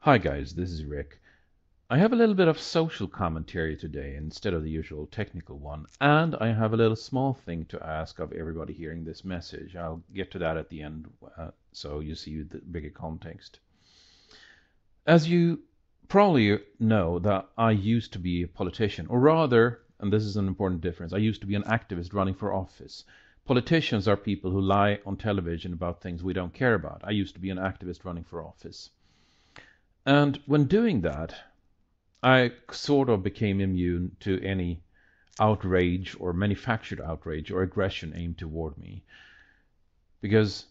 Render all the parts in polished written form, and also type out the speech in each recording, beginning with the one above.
Hi guys, this is Rick. I have a little bit of social commentary today instead of the usual technical one, and I have a little small thing to ask of everybody hearing this message. I'll get to that at the end, so you see the bigger context. As you probably know, that I used to be a politician, or rather, and this is an important difference, I used to be an activist running for office. Politicians are people who lie on television about things we don't care about. I used to be an activist running for office. And when doing that, I sort of became immune to any outrage or manufactured outrage or aggression aimed toward me. Because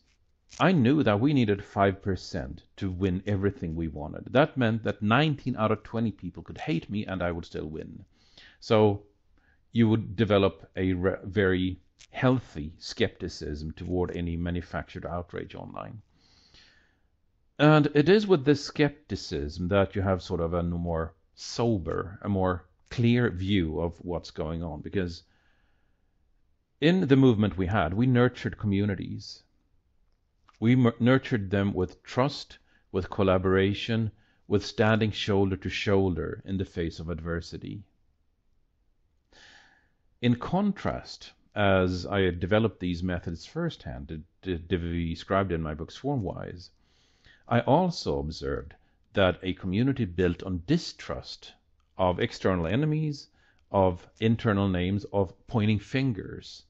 I knew that we needed 5% to win everything we wanted. That meant that 19 out of 20 people could hate me and I would still win. So you would develop a very healthy skepticism toward any manufactured outrage online. And it is with this skepticism that you have sort of a more sober, a more clear view of what's going on. Because in the movement we had, we nurtured communities. We nurtured them with trust, with collaboration, with standing shoulder to shoulder in the face of adversity. In contrast, as I developed these methods firsthand, described in my book Swarmwise, I also observed that a community built on distrust of external enemies, of internal names, of pointing fingers,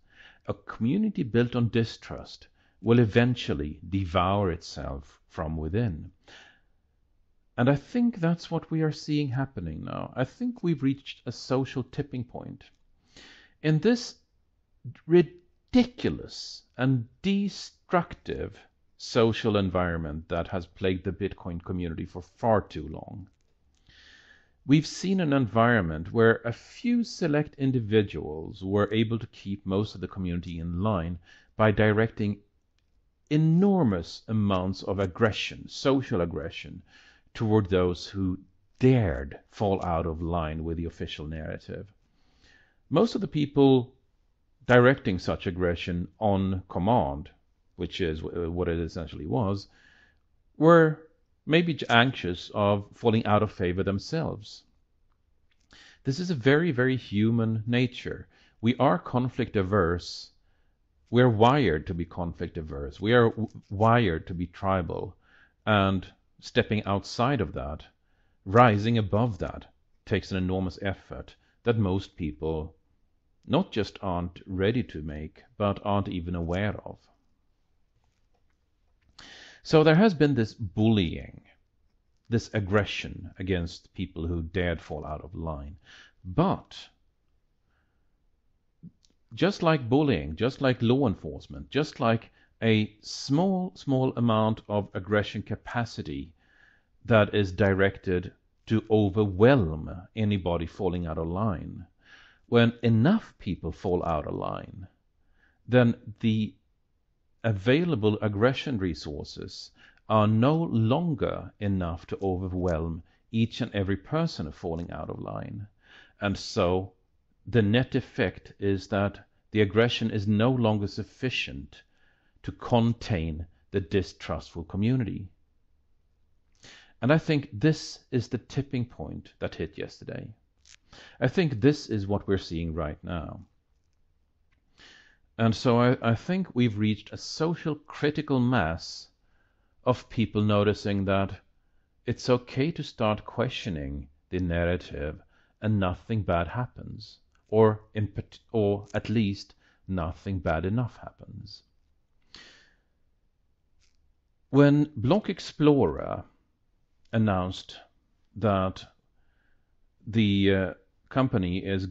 a community built on distrust will eventually devour itself from within. And I think that's what we are seeing happening now. I think we've reached a social tipping point. In this ridiculous and destructive social environment that has plagued the Bitcoin community for far too long. We've seen an environment where a few select individuals were able to keep most of the community in line by directing enormous amounts of aggression, social aggression, toward those who dared fall out of line with the official narrative. Most of the people directing such aggression on command, which is what it essentially was, were maybe anxious of falling out of favor themselves. This is a very, very human nature. We are conflict averse. We're wired to be conflict averse. We are wired to be tribal. And stepping outside of that, rising above that, takes an enormous effort that most people not just aren't ready to make, but aren't even aware of. So there has been this bullying, this aggression against people who dared fall out of line. But just like bullying, just like law enforcement, just like a small amount of aggression capacity that is directed to overwhelm anybody falling out of line, when enough people fall out of line, then the available aggression resources are no longer enough to overwhelm each and every person falling out of line. And so the net effect is that the aggression is no longer sufficient to contain the distrustful community. And I think this is the tipping point that hit yesterday. I think this is what we're seeing right now. And so I think we've reached a social critical mass of people noticing that it's okay to start questioning the narrative and nothing bad happens, or at least nothing bad enough happens. When Block Explorer announced that the company is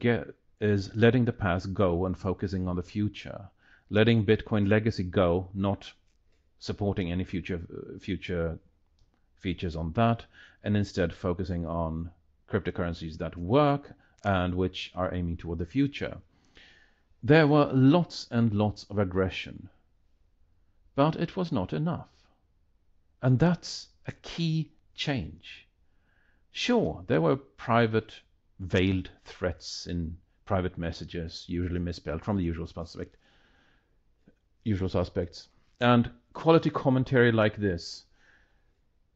letting the past go and focusing on the future, letting Bitcoin legacy go, not supporting any future features on that, and instead focusing on cryptocurrencies that work and which are aiming toward the future. There were lots and lots of aggression, but it was not enough. And that's a key change. Sure, there were private veiled threats in private messages, usually misspelled, from the usual suspects. And quality commentary like this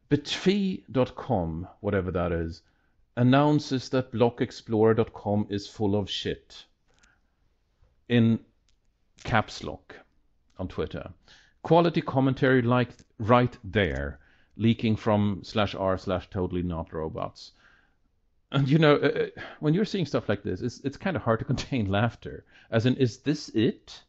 Bitfee.com, whatever that is, announces that blockexplorer.com is full of shit in caps lock on Twitter. Quality commentary like right there, leaking from /r/totally not robots. And when you're seeing stuff like this, it's kind of hard to contain laughter. As in, is this it?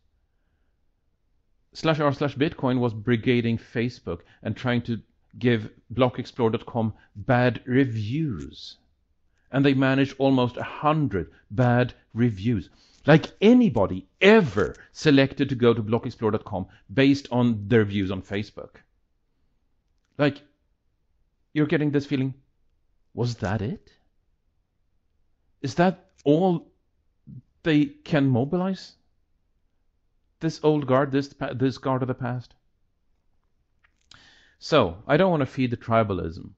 /r/Bitcoin was brigading Facebook and trying to give blockexplorer.com bad reviews. And they managed almost 100 bad reviews. Like anybody ever selected to go to blockexplorer.com based on their views on Facebook. Like, you're getting this feeling, was that it? Is that all they can mobilize? This old guard, this guard of the past? So, I don't want to feed the tribalism.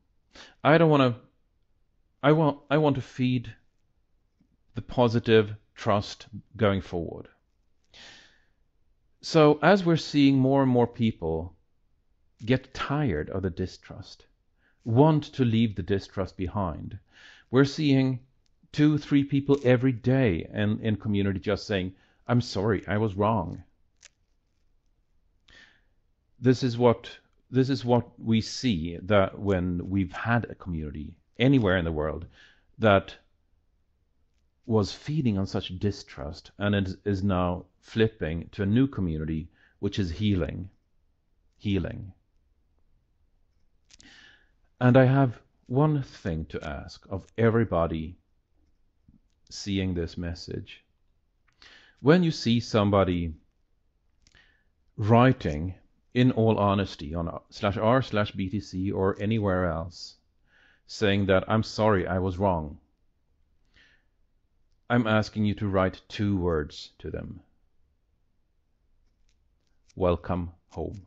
I want to feed the positive trust going forward. So, as we're seeing more and more people get tired of the distrust, want to leave the distrust behind, we're seeing 2-3 people every day in community just saying, I'm sorry, I was wrong. This is what we see, that when we've had a community anywhere in the world that was feeding on such distrust, and it is now flipping to a new community which is healing. And I have one thing to ask of everybody seeing this message. When you see somebody writing, in all honesty, on /r/BTC or anywhere else, saying that I'm sorry, I was wrong, I'm asking you to write 2 words to them. Welcome home.